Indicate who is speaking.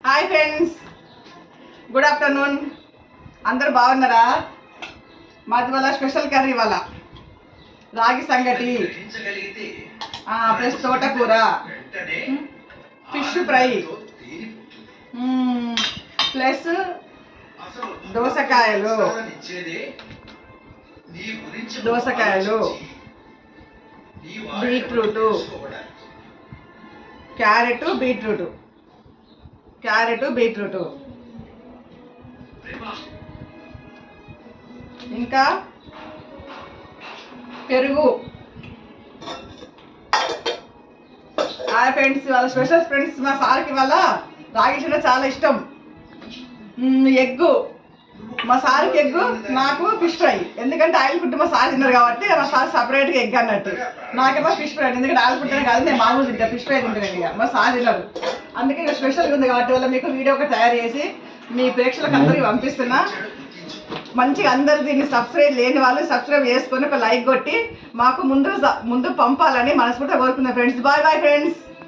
Speaker 1: Hi friends, good afternoon. అందరు బాగున్నారా? మాది వాళ్ళ స్పెషల్ కర్రీ వాళ్ళ రాగి సంగటి ప్లస్ తోటకూర, ఫిష్ ఫ్రై ప్లస్ దోసకాయలు బీట్రూట్, క్యారెట్ బీట్రూట్ ఇంకా పెరుగు. హాయ్ ఫ్రెండ్స్, వాళ్ళ స్పెషల్ ఫ్రెండ్స్. మా సార్కి వాళ్ళ రాగి సంగటి చాలా ఇష్టం. ఎగ్గు, మా సార్కి ఎగ్గు, నాకు ఫిష్ ఫ్రై. ఎందుకంటే ఆయిల్ ఫుడ్ మా సార్ తిన్నారు కాబట్టి మా సార్ సపరేట్గా ఎగ్ అన్నట్టు. నాకేమో ఫిష్ ఫ్రై. ఎందుకంటే ఆయిల్ ఫుడ్ కాదు, నేను మామూలు తింటాను, ఫిష్ ఫ్రై తింటాను. ఇక మా సార్ తిన్నారు. అందుకే ఇక స్పెషల్గా ఉంది కాబట్టి వల్ల మీకు వీడియో ఒకటి తయారు చేసి మీ ప్రేక్షకులకు అందరికీ పంపిస్తున్నా. మంచిగా అందరు దీన్ని సబ్స్క్రైబ్ లేని వాళ్ళు సబ్స్క్రైబ్ చేసుకొని ఒక లైక్ కొట్టి మాకు ముందు పంపాలని మనస్ఫూర్తిగా కోరుకున్నాను ఫ్రెండ్స్. Bye bye friends.